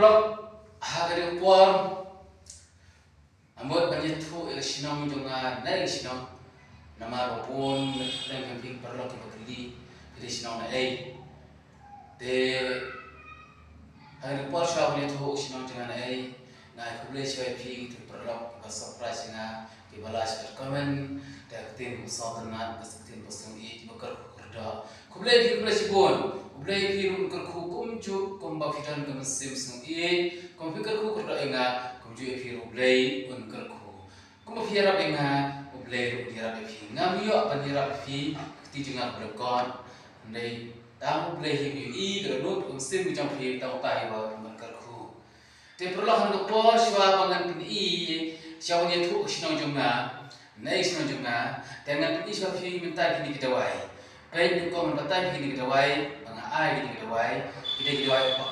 perlu hari pon amot banyak tu sinong jonga nai sinong nama pon yang camping perlu kita beli jadi sinong nai de hari pon siapa banyak tu sinong jonga nai ngai kubli siapa pi tu perlu kita surprise nga kita balas komen dan kita musawat nan kita pasang i bakal kerja kubli si pon Ublay pirun kerku kumcu kumba fitan kemesim seng i kumfikir ku kerja enga kumcu piru ublay un kerku kumba fiara enga ublay udira befi ngamio panira befi kti jenga blekon ndai tang ublay himi i granut kumsim jang fi tau tai wa un kerku te perlu han po shwa bangan pin i syawnya tu sinong jonga nai sinong jonga dengan pin shwa fi minta kini kita wai baik ni ko mentai kini kita wai ai kita wai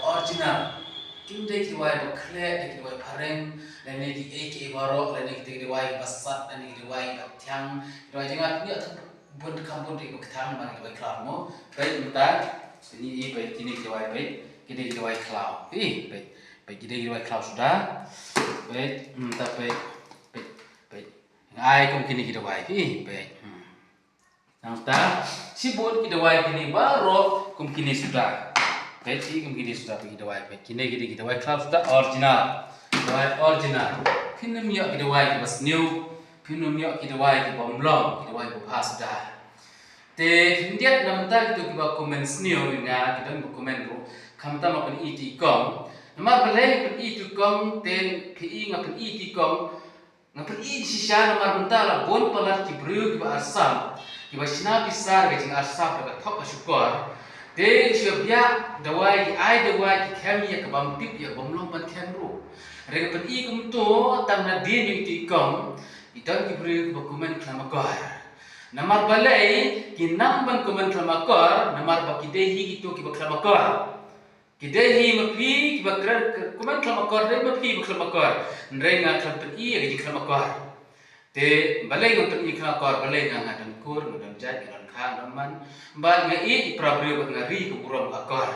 original kita wai clear kita wai pareng dan ni kita baru dan kita wai basat dan kita wai tiang kita wai jangan ni atau buat kampung di ketang mana kita wai cloud mo baik bentar ini baik ini kita wai baik kita wai cloud baik kita wai cloud sudah baik baik ai kum kini kita wai baik Nangta sibut kita wai kini baru kum kini sudah. Beti kum kini sudah kita wai. Kini kita wai club sudah original. Original. Kini miak kita wai bas new. Kini miak kita wai kita bomlong. Kita wai buka sudah. Te dia namta kita komen new inga kita komen ru. Kamta makan iti kong. Nama belai pen iti kong ten pi ngapen iti kong. Ngapen iti sisa nama bentala bon palar kibriu kiba asam. Kiba sina besar gajing asap dekat top asyukor. De siapia dawai ai dawai kami ya kebampip ya bomlompan kemru. Rega pen I kumto tang na din yung tikong itang kibri bakumen klamakor. Namar balai kinamban kumen klamakor namar bakidehi itu kiba klamakor. Kidehi mapi kiba kumen klamakor de mapi klamakor. Nrenga klampen I gajing klamakor. Te balai ngonten I klamakor balai ngadang kur ngadang jat ngadang khang naman bat nga I prabriyo bat ngari kuburam akor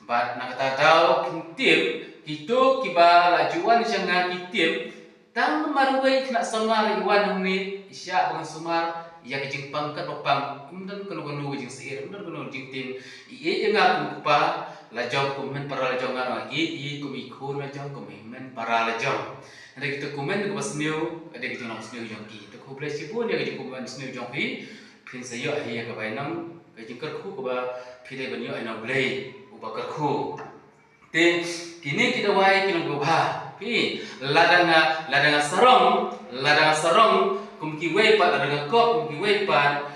bat nakatataw kintim kito kiba lajuan siya nga kitim tang maruway kina samar iwan humit isya bangan sumar iya kajing pangkat papang kumdan kanu kajing sihir kumdan kanu kajing tin iya nga kumpa lajaw kumen para lajaw nga I kumikun lajaw kumen para lajaw ada kita komen ke pasniu ada kita nak pasniu jongki tu ko blesi pun dia kita komen pasniu jongki pin sayo hi ka bainam ka jingkar khu ka phile banyo ana blei ubakar khu te kini kita wai kinong gobha pi ladanga sarong kumki wei pa ladanga kok kumki wei pa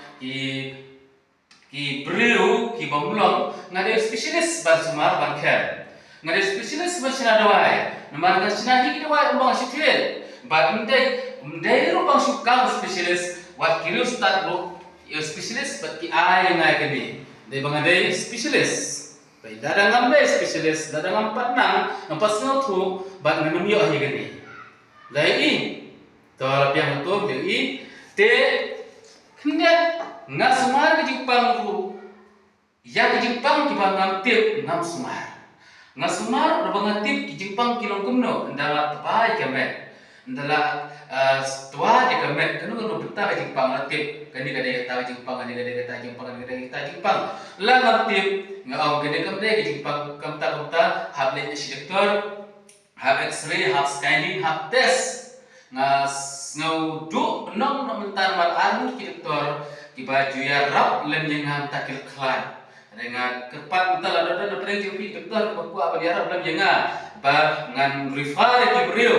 ki breu ki bomlong ngade specialist ban sumar ban kher ngade specialist ban sina dawai namar ka sina hi kita wai umbang sitil ba ndai ro bang sukang specialist wat kilo start ro yo specialist bat ki ai ngai kani dei bang dei specialist bai dadang am dei specialist dadang am patnang nampas no thu bat nganum yo hi kani lai I to lapiang to de I te khnet ngasmar ke jipang ru ya ke jipang ki bang am tip ngam sumar ngasmar rabang tip ki jipang kilong kumno ndala tapai kamet ndala tua di kamet kanu beta jipang latip kani kade kata jipang kani kade kata jipang la latip ngau kade kamde jipang kamta hable doktor hab x-ray hab scanning hab test ngau du nong mentar mar anu ki doktor ki baju ya rap lem yang takil klan dengan kepat mental ada pernah jadi doktor ku apa dia rap lem yang ba ngan refer ki brio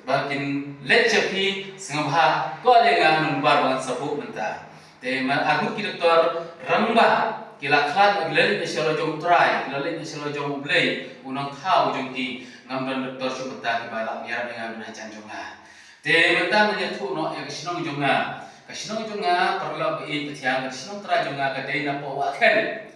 bakin leccepi sengabha ko lenga numbar banget sabu menta te man aku ki doktor ramba kila klan aglen eselo jong try lele eselo jong blay unang thau jong ki ngamdan doktor subta ki balak biar dengan menajan jonga te menta menya thu no ya sinong jonga kasinong jonga perlu I petiang kasinong tra jonga ka dei na po wa khen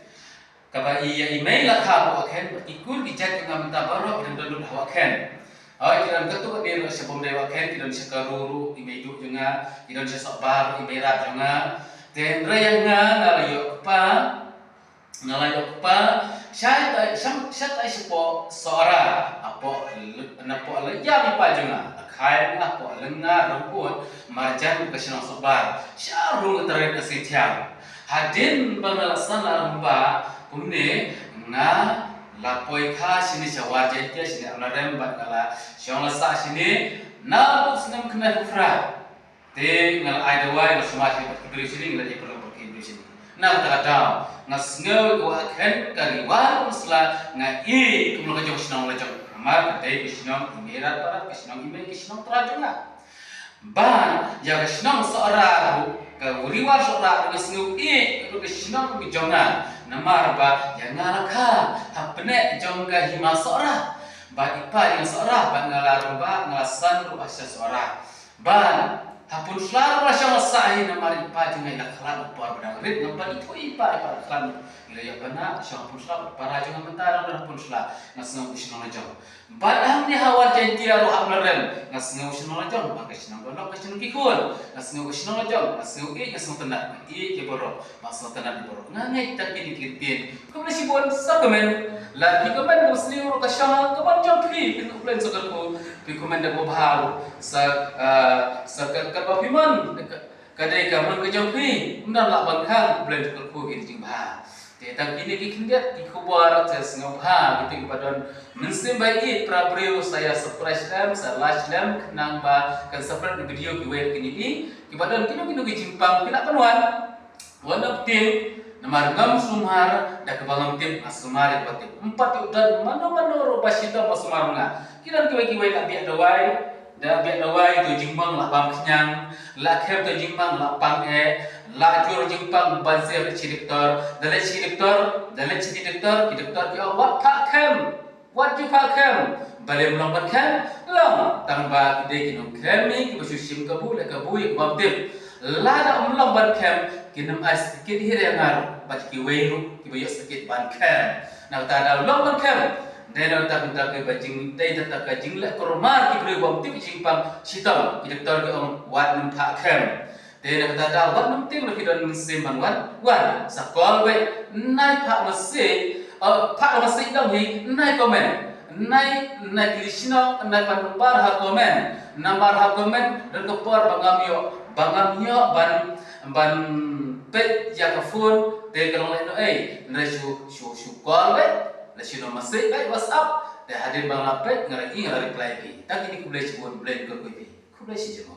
ka iya email la kha po khen ikul ki chat ngam ta baro dan dulu hawa khen ai kiran ketu dia sebelum dewa khen kiran sekaruru imeidu jonga kiran sesabar imera jonga ten rayanga ngalayo pa Ngalayo pa syat ay sipo sora apo napo ala yami pa junga khai na po lenga rambut marjan kesinong sobar syarung tarin asitiang hadin bangalasan larumba kumne nga lapoi kha sini sawar jaitia sini alarem bangala syong lasa sini na usnam kena fufra te ngal aidawai ngasumati bakibri sini ngal perlu bakibri sini na takatau ngasngeu wa khen kariwar usla nga I kumlo ka jong sinong lajong amar katay kisinong imirat para kisinong ime kisinong trajunga ban ya kisinong seorang ka wuriwar seorang ngasngeu I ku kisinong bijonga namar ba ya ngalaka hapne jongga hima seorang ba ipa yang seorang ba ngalarumba ngalasan ru asya seorang ban hapun selalu rasya sahi namar ipa jungai laklan upar bedang rit nampak itu ipa laklan ila ya bana syang pun selalu para jungai mentara hapun selalu ngasngau isinong lajong badam ni hawar jantia ru hamlaren ngasngau isinong lajong maka isinong bonok isinong kikul ngasngau isinong lajong ngasngau tenat ke borok maksud tenat borok ngangai tak ini titin kemudian si bon sakemen lagi kemen musli ru kasyang kemen jompi pin uplen sokalku pin kemen dak bahal sa kapapiman kadai kaman ke jompi undang lak bangkang uplen sokalku jing bah te tang ini kikindiat ikubar tes ngobha gitu kepadon mensim baik prabreu saya surprise them salash them kenang ba kan seperti video kiwe kini kepadon kino jimpang tidak penuan wana tim namar ngam sumar da kebangam tim asumar batim empat udan mano ro basita masumar nga kiran kiwe la biak dawai tu jimbang la pam kenyang la khem tu jimbang la pang la jur jimbang banse cidiktor dalet cidiktor ki wat pa khem wat ju pa khem bale mlong khem long tangba kide kinong khem ki basu sim kabu la kabu ik bamtim la da mlong ban khem kinam as kid hire ngar bat ki weiru ki bayos sakit ban khem na ta da long ban khem deno ta kunta ke bajing dai ta ka jingle kormar ki bre bom tim jingpang sitam ki doktor ki ong wat num tha khem deno ta da wat num tim ki don sim ban wan sakol we nai pha mase dong hi nai komen nai krishna nai pan bar ha komen nambar ha komen dan kepor bangamyo ban pet ya kafun te kalong le no na shu kol we la sino masih kai WhatsApp dah hadir bang lapet ngara reply pi tak ini ku boleh cebon blend ko bi ku boleh si jemo